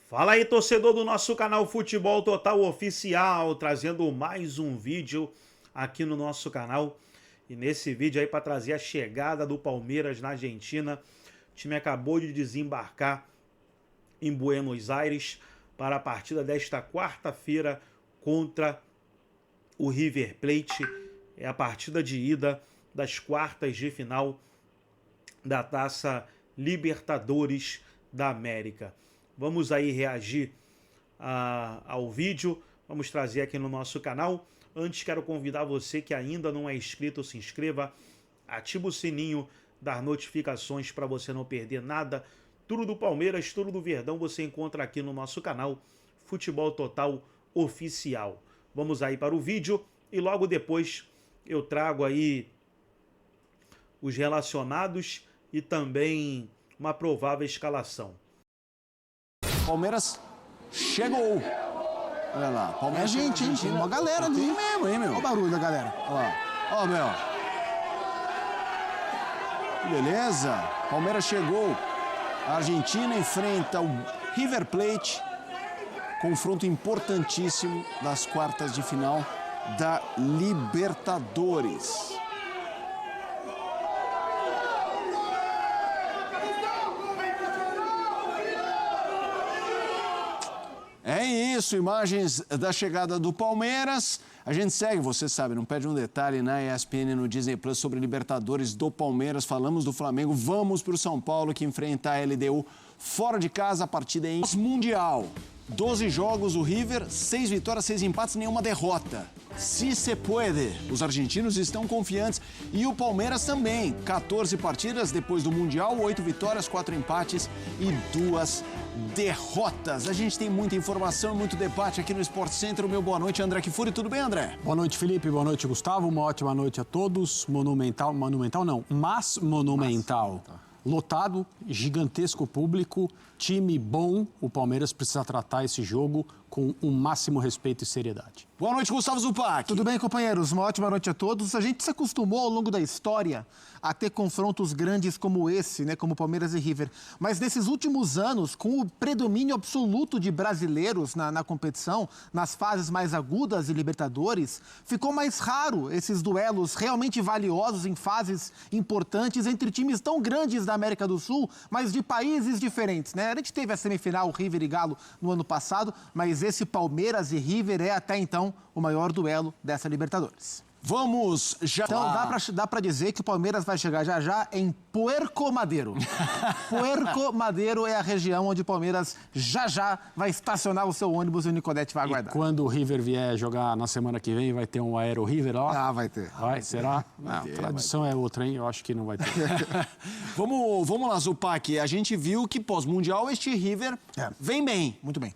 Fala aí, torcedor do nosso canal Futebol Total Oficial, trazendo mais um vídeo aqui no nosso canal. E nesse vídeo aí para trazer a chegada do Palmeiras na Argentina. O time acabou de desembarcar em Buenos Aires para a partida desta quarta-feira contra o River Plate. É a partida de ida das quartas de final da Taça Libertadores da América. Vamos aí reagir ao vídeo, vamos trazer aqui no nosso canal. Antes, quero convidar você que ainda não é inscrito, se inscreva, ativa o sininho das notificações para você não perder nada. Tudo do Palmeiras, tudo do Verdão você encontra aqui no nosso canal Futebol Total Oficial. Vamos aí para o vídeo e logo depois eu trago aí os relacionados e também uma provável escalação. Palmeiras chegou. Olha lá, Palmeiras. É gente, hein? Tem uma galera ali. Tem mesmo, hein, meu? Olha o barulho da galera. Olha lá. Ó, meu. Beleza. Palmeiras chegou. A Argentina enfrenta o River Plate. Confronto importantíssimo das quartas de final da Libertadores. É isso, imagens da chegada do Palmeiras. A gente segue, você sabe, não perde um detalhe na ESPN, no Disney Plus, sobre Libertadores do Palmeiras. Falamos do Flamengo, vamos para o São Paulo, que enfrenta a LDU fora de casa. A partida em Mundial. 12 jogos, o River, 6 vitórias, 6 empates, nenhuma derrota. Si se puede. Os argentinos estão confiantes e o Palmeiras também. 14 partidas depois do Mundial, 8 vitórias, 4 empates e 2 derrotas. A gente tem muita informação, muito debate aqui no Sport Center. Meu boa noite, André Kfouri. Tudo bem, André? Boa noite, Felipe. Boa noite, Gustavo. Uma ótima noite a todos. Monumental não, mas monumental. Lotado, gigantesco público, time bom. O Palmeiras precisa tratar esse jogo com o máximo respeito e seriedade. Boa noite, Gustavo Zupac. Tudo bem, companheiros? Uma ótima noite a todos. A gente se acostumou ao longo da história a ter confrontos grandes como esse, né, como Palmeiras e River. Mas nesses últimos anos, com o predomínio absoluto de brasileiros na competição, nas fases mais agudas de Libertadores, ficou mais raro esses duelos realmente valiosos em fases importantes entre times tão grandes da América do Sul, mas de países diferentes, né? A gente teve a semifinal River e Galo no ano passado, mas esse Palmeiras e River é até então o maior duelo dessa Libertadores. Vamos já... Então dá pra dizer que o Palmeiras vai chegar já em Puerco Madero. Puerco Madero é a região onde o Palmeiras já vai estacionar o seu ônibus e o Nicolete vai aguardar. E quando o River vier jogar na semana que vem, vai ter um Aero River lá? Ah, vai ter. Vai, será? Não, a tradição é outra, hein? Eu acho que não vai ter. Vamos lá, Zupac. A gente viu que pós-mundial este River vem bem. Muito bem.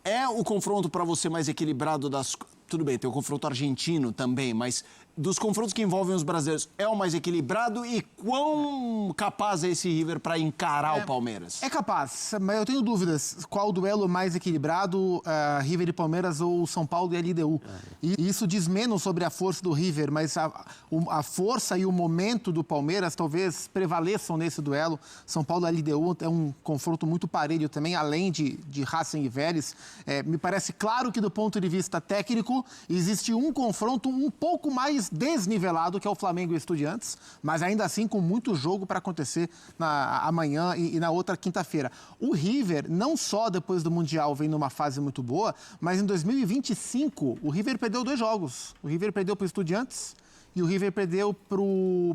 É o confronto para você mais equilibrado das... Tudo bem, tem o confronto argentino também, mas dos confrontos que envolvem os brasileiros, é o mais equilibrado? E quão capaz é esse River para encarar o Palmeiras? É capaz, mas eu tenho dúvidas. Qual o duelo mais equilibrado, River e Palmeiras ou São Paulo e LDU? E isso diz menos sobre a força do River, mas a força e o momento do Palmeiras talvez prevaleçam nesse duelo. São Paulo e LDU é um confronto muito parelho também, além de Racing e Vélez. Me parece claro que do ponto de vista técnico, existe um confronto um pouco mais desnivelado, que é o Flamengo e Estudiantes, mas ainda assim com muito jogo para acontecer amanhã e na outra quinta-feira. O River, não só depois do Mundial vem numa fase muito boa, mas em 2025 o River perdeu 2 jogos. O River perdeu para o Estudiantes e o River perdeu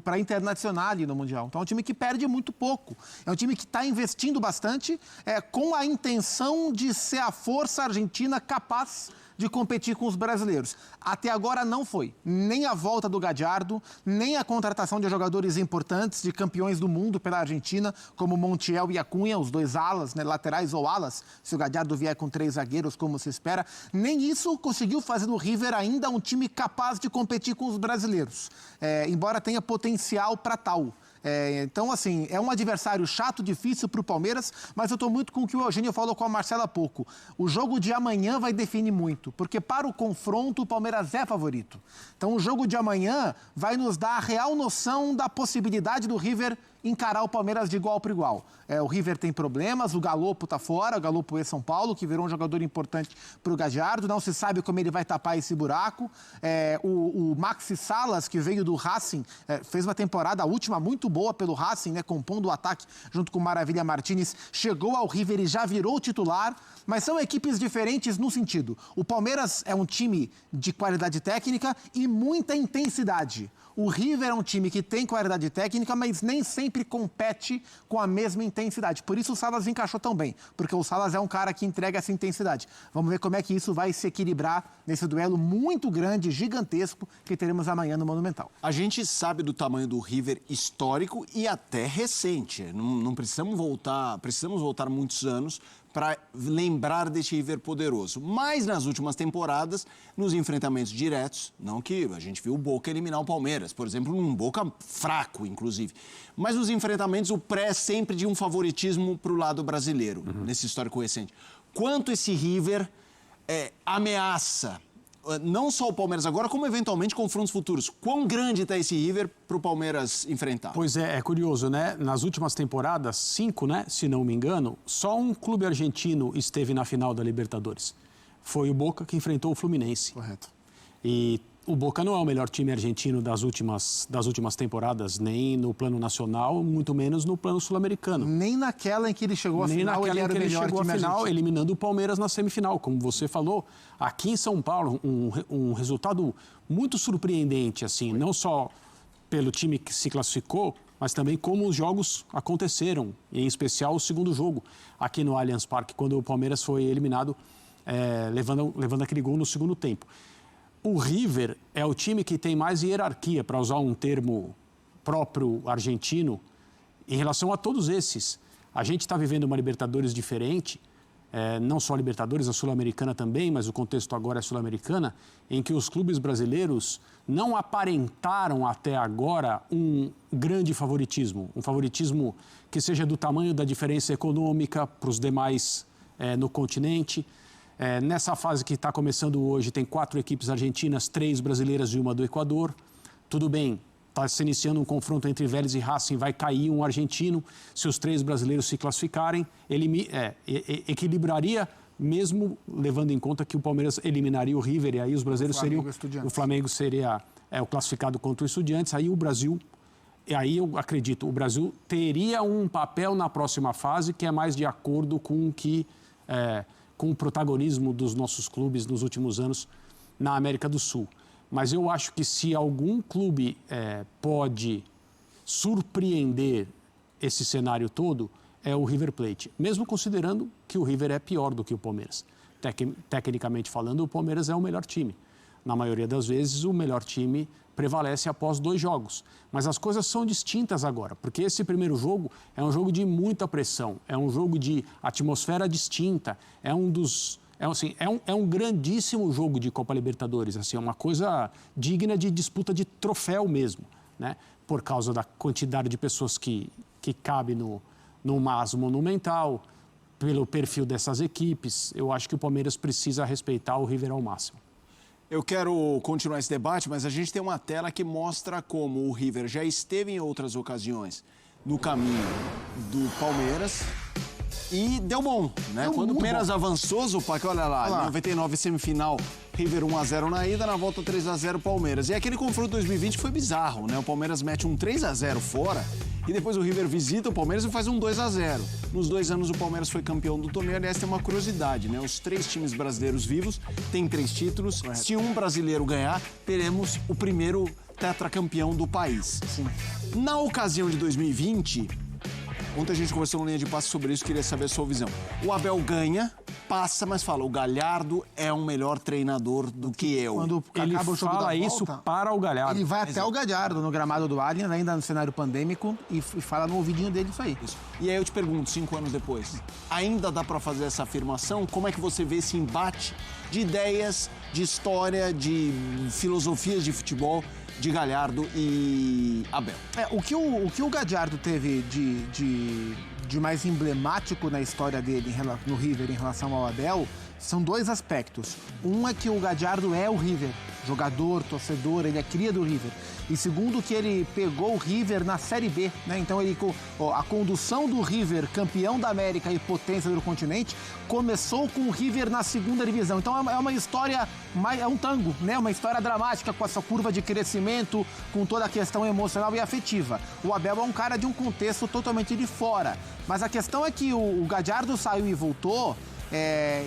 para a Internacional no Mundial. Então é um time que perde muito pouco. É um time que está investindo bastante com a intenção de ser a força argentina capaz de competir com os brasileiros. Até agora não foi. Nem a volta do Gallardo, nem a contratação de jogadores importantes, de campeões do mundo pela Argentina, como Montiel e Acunha, os 2 alas, né, laterais ou alas, se o Gallardo vier com 3 zagueiros, como se espera. Nem isso conseguiu fazer do River ainda um time capaz de competir com os brasileiros, embora tenha potencial para tal. Então, assim, é um adversário chato, difícil para o Palmeiras, mas eu estou muito com o que o Eugênio falou com a Marcela há pouco. O jogo de amanhã vai definir muito, porque para o confronto o Palmeiras é favorito. Então, o jogo de amanhã vai nos dar a real noção da possibilidade do River encarar o Palmeiras de igual para igual. O River tem problemas, o Galopo está fora, o Galopo é São Paulo, que virou um jogador importante para o Gallardo, não se sabe como ele vai tapar esse buraco. O Maxi Salas, que veio do Racing, fez uma temporada, a última, muito boa pelo Racing, né, compondo o ataque junto com o Maravilha Martínez, chegou ao River e já virou titular, mas são equipes diferentes no sentido. O Palmeiras é um time de qualidade técnica e muita intensidade. O River é um time que tem qualidade técnica, mas nem sempre compete com a mesma intensidade. Por isso o Salas encaixou tão bem, porque o Salas é um cara que entrega essa intensidade. Vamos ver como é que isso vai se equilibrar nesse duelo muito grande, gigantesco, que teremos amanhã no Monumental. A gente sabe do tamanho do River histórico e até recente. Não precisamos voltar muitos anos para lembrar deste River poderoso. Mas nas últimas temporadas, nos enfrentamentos diretos, não que a gente viu o Boca eliminar o Palmeiras, por exemplo, um Boca fraco, inclusive. Mas nos enfrentamentos, o pré sempre de um favoritismo para o lado brasileiro, nesse histórico recente. Quanto esse River ameaça não só o Palmeiras agora, como eventualmente confrontos futuros. Quão grande está esse River para o Palmeiras enfrentar? Pois é curioso, né? Nas últimas temporadas, 5, né? Se não me engano, só um clube argentino esteve na final da Libertadores. Foi o Boca que enfrentou o Fluminense. Correto. E o Boca não é o melhor time argentino das últimas temporadas, nem no plano nacional, muito menos no plano sul-americano. Nem naquela em que ele chegou à final, ele era o melhor time argentino. Eliminando o Palmeiras na semifinal, como você falou. Aqui em São Paulo, um resultado muito surpreendente, assim, não só pelo time que se classificou, mas também como os jogos aconteceram, em especial o segundo jogo, aqui no Allianz Parque, quando o Palmeiras foi eliminado, levando aquele gol no segundo tempo. O River é o time que tem mais hierarquia, para usar um termo próprio argentino, em relação a todos esses. A gente está vivendo uma Libertadores diferente, não só a Libertadores, a Sul-Americana também, mas o contexto agora é Sul-Americana, em que os clubes brasileiros não aparentaram até agora um grande favoritismo. Um favoritismo que seja do tamanho da diferença econômica para os demais no continente. Nessa fase que está começando hoje, tem 4 equipes argentinas, 3 brasileiras e uma do Equador. Tudo bem, está se iniciando um confronto entre Vélez e Racing, vai cair um argentino. Se os 3 brasileiros se classificarem, equilibraria, mesmo levando em conta que o Palmeiras eliminaria o River, e aí os brasileiros seriam... O Flamengo seria o classificado contra o Estudiantes, aí o Brasil... E aí eu acredito, o Brasil teria um papel na próxima fase que é mais de acordo com o que... com o protagonismo dos nossos clubes nos últimos anos na América do Sul. Mas eu acho que se algum clube pode surpreender esse cenário todo, é o River Plate. Mesmo considerando que o River é pior do que o Palmeiras. Tecnicamente falando, o Palmeiras é o melhor time. Na maioria das vezes, o melhor time prevalece após 2 jogos. Mas as coisas são distintas agora, porque esse primeiro jogo é um jogo de muita pressão, é um jogo de atmosfera distinta, é um grandíssimo jogo de Copa Libertadores, assim, é uma coisa digna de disputa de troféu mesmo, né? Por causa da quantidade de pessoas que cabe no Mas Monumental, pelo perfil dessas equipes. Eu acho que o Palmeiras precisa respeitar o River ao máximo. Eu quero continuar esse debate, mas a gente tem uma tela que mostra como o River já esteve em outras ocasiões no caminho do Palmeiras e deu bom, né? Quando o Palmeiras avançou, Zupac, olha lá, 99 semifinal, River 1-0 na ida, na volta 3-0 Palmeiras. E aquele confronto 2020 foi bizarro, né? O Palmeiras mete um 3-0 fora e depois o River visita o Palmeiras e faz um 2-0. Nos 2 anos o Palmeiras foi campeão do torneio. Aliás, tem uma curiosidade, né? Os 3 times brasileiros vivos têm 3 títulos. Correto. Se um brasileiro ganhar, teremos o primeiro tetracampeão do país. Sim. Na ocasião de 2020, ontem a gente conversou no Linha de Passe sobre isso, queria saber a sua visão. O Abel ganha, passa, mas fala, o Gallardo é um melhor treinador do que eu. Quando Ele acaba o jogo fala da isso volta, para o Gallardo. ele vai até o Gallardo, no gramado do Allianz, ainda no cenário pandêmico, e fala no ouvidinho dele isso aí. Isso. E aí eu te pergunto, 5 anos depois, ainda dá para fazer essa afirmação? Como é que você vê esse embate de ideias, de história, de filosofias de futebol de Gallardo e Abel? O que o Gallardo teve de mais emblemático na história dele no River em relação ao Abel são 2 aspectos. Um é que o Gallardo é o River. jogador, torcedor, ele é cria do River. E segundo que ele pegou o River na Série B, né? Então a condução do River, campeão da América e potência do continente, começou com o River na segunda divisão. Então é uma história, é um tango, né? Uma história dramática com essa curva de crescimento, com toda a questão emocional e afetiva. O Abel é um cara de um contexto totalmente de fora. Mas a questão é que o Gallardo saiu e voltou,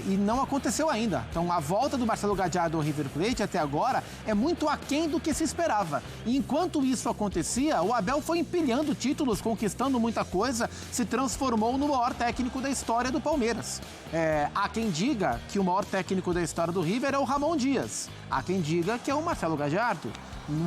e não aconteceu ainda. Então, a volta do Marcelo Gallardo ao River Plate até agora é muito aquém do que se esperava. E enquanto isso acontecia, o Abel foi empilhando títulos, conquistando muita coisa, se transformou no maior técnico da história do Palmeiras. Há quem diga que o maior técnico da história do River é o Ramon Dias. Há quem diga que é o Marcelo Gallardo.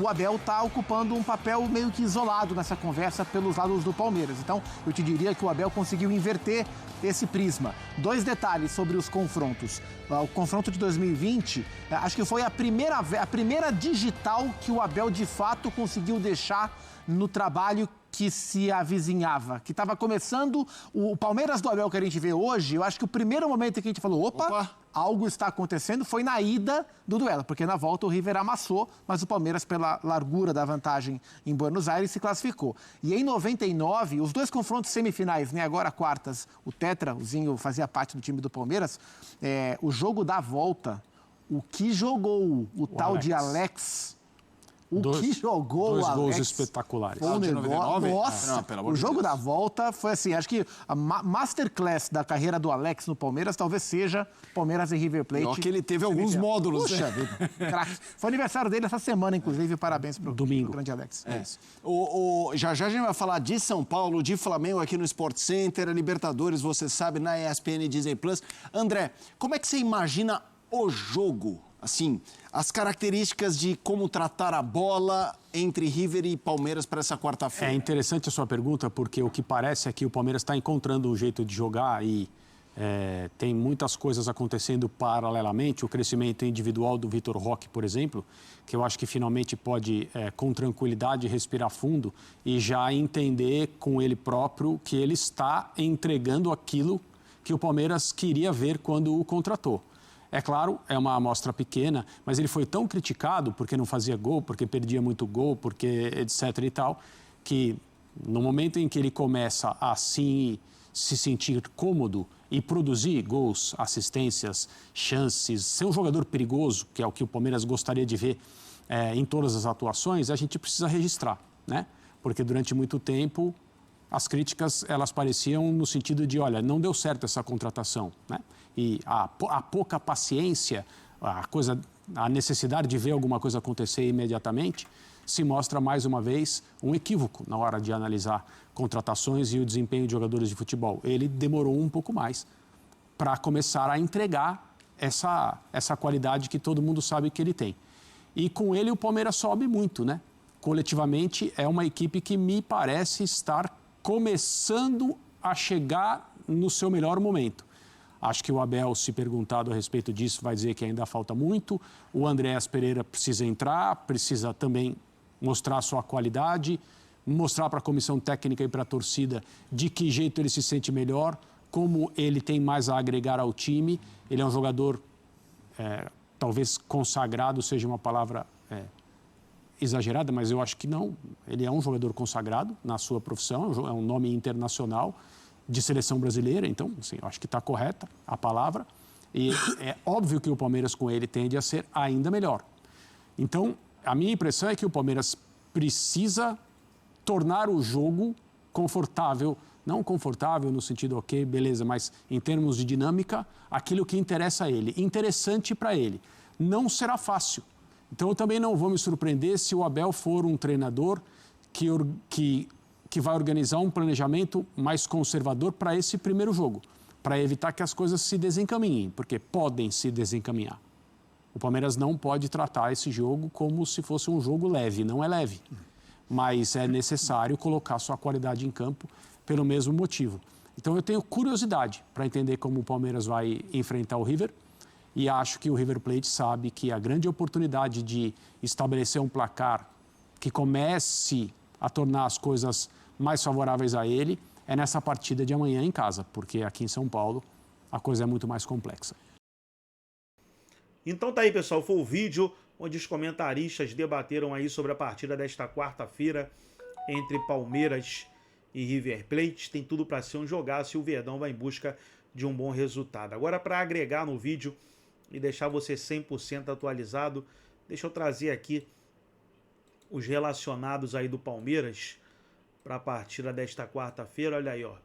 O Abel está ocupando um papel meio que isolado nessa conversa pelos lados do Palmeiras. Então, eu te diria que o Abel conseguiu inverter esse prisma. 2 detalhes sobre os confrontos. O confronto de 2020, acho que foi a primeira digital que o Abel, de fato, conseguiu deixar no trabalho que se avizinhava, que estava começando. O Palmeiras do Abel que a gente vê hoje, eu acho que o primeiro momento que a gente falou, opa, algo está acontecendo, foi na ida do duelo, porque na volta o River amassou, mas o Palmeiras, pela largura da vantagem em Buenos Aires, se classificou. E em 99, os 2 confrontos semifinais, né, agora quartas, o Tetra, o Zinho fazia parte do time do Palmeiras, o jogo da volta, o que jogou o tal Alex. De Alex... que jogou o Alex. 2 gols espetaculares. Foi um negócio, nossa, o jogo da volta foi assim, acho que a masterclass da carreira do Alex no Palmeiras talvez seja Palmeiras e River Plate. Pior que ele teve alguns módulos. Puxa vida, craque. Foi aniversário dele essa semana, inclusive, parabéns pro grande Alex. Já a gente vai falar de São Paulo, de Flamengo aqui no Sport Center, a Libertadores, você sabe, na ESPN e Disney Plus. André, como é que você imagina o jogo? Assim, as características de como tratar a bola entre River e Palmeiras para essa quarta-feira. É interessante a sua pergunta, porque o que parece é que o Palmeiras está encontrando um jeito de jogar e tem muitas coisas acontecendo paralelamente. O crescimento individual do Vitor Roque, por exemplo, que eu acho que finalmente pode, com tranquilidade, respirar fundo e já entender com ele próprio que ele está entregando aquilo que o Palmeiras queria ver quando o contratou. É claro, é uma amostra pequena, mas ele foi tão criticado porque não fazia gol, porque perdia muito gol, porque etc e tal, que no momento em que ele começa a se sentir cômodo e produzir gols, assistências, chances, ser um jogador perigoso, que é o que o Palmeiras gostaria de ver em todas as atuações, a gente precisa registrar, né? Porque durante muito tempo as críticas elas pareciam no sentido de, olha, não deu certo essa contratação, né? E a pouca paciência, a necessidade de ver alguma coisa acontecer imediatamente, se mostra mais uma vez um equívoco na hora de analisar contratações e o desempenho de jogadores de futebol. Ele demorou um pouco mais para começar a entregar essa qualidade que todo mundo sabe que ele tem. E com ele o Palmeiras sobe muito, né? Coletivamente é uma equipe que me parece estar começando a chegar no seu melhor momento. Acho que o Abel, se perguntado a respeito disso, vai dizer que ainda falta muito. O Andréas Pereira precisa entrar, precisa também mostrar sua qualidade, mostrar para a comissão técnica e para a torcida de que jeito ele se sente melhor, como ele tem mais a agregar ao time. Ele é um jogador, talvez consagrado seja uma palavra exagerada, mas eu acho que não. Ele é um jogador consagrado na sua profissão, é um nome internacional de seleção brasileira, então, assim, eu acho que está correta a palavra. E é óbvio que o Palmeiras com ele tende a ser ainda melhor. Então, a minha impressão é que o Palmeiras precisa tornar o jogo confortável, não confortável no sentido, ok, beleza, mas em termos de dinâmica, aquilo que interessa a ele, interessante para ele. Não será fácil. Então, eu também não vou me surpreender se o Abel for um treinador que vai organizar um planejamento mais conservador para esse primeiro jogo, para evitar que as coisas se desencaminhem, porque podem se desencaminhar. O Palmeiras não pode tratar esse jogo como se fosse um jogo leve, não é leve, mas é necessário colocar sua qualidade em campo pelo mesmo motivo. Então eu tenho curiosidade para entender como o Palmeiras vai enfrentar o River e acho que o River Plate sabe que a grande oportunidade de estabelecer um placar que comece a tornar as coisas mais favoráveis a ele é nessa partida de amanhã em casa, porque aqui em São Paulo a coisa é muito mais complexa. Então tá aí, pessoal, foi o vídeo onde os comentaristas debateram aí sobre a partida desta quarta-feira entre Palmeiras e River Plate. Tem tudo para ser um jogaço e o Verdão vai em busca de um bom resultado. Agora, para agregar no vídeo e deixar você 100% atualizado, deixa eu trazer aqui os relacionados aí do Palmeiras para a partida desta quarta-feira. Olha aí, ó.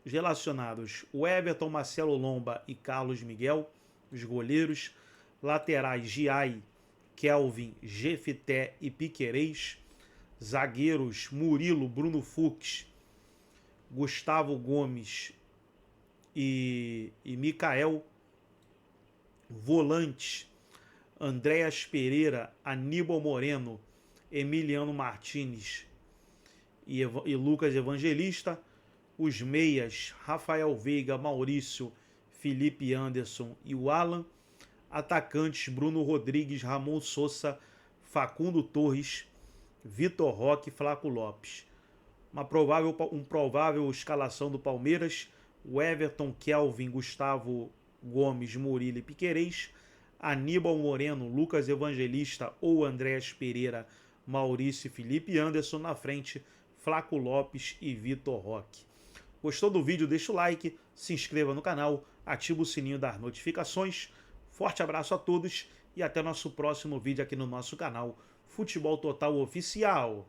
Os relacionados: o Everton, Marcelo Lomba e Carlos Miguel, os goleiros. Laterais: Giai, Kelvin, Jefité e Piquerez. Zagueiros: Murilo, Bruno Fux, Gustavo Gomes e Micael. Volantes: Andréas Pereira, Aníbal Moreno, Emiliano Martínez e Lucas Evangelista. Os meias: Rafael Veiga, Maurício, Felipe Anderson e o Alan. Atacantes: Bruno Rodrigues, Ramon Sousa, Facundo Torres, Vitor Roque e Flaco Lopes. Uma provável escalação do Palmeiras: o Everton, Kelvin, Gustavo Gomes, Murilo e Piquerez. Aníbal Moreno, Lucas Evangelista ou Andréas Pereira, Maurício e Felipe Anderson. Na frente, Flaco Lopes e Vitor Roque. Gostou do vídeo? Deixa o like, se inscreva no canal, ativa o sininho das notificações. Forte abraço a todos e até nosso próximo vídeo aqui no nosso canal Futebol Total Oficial.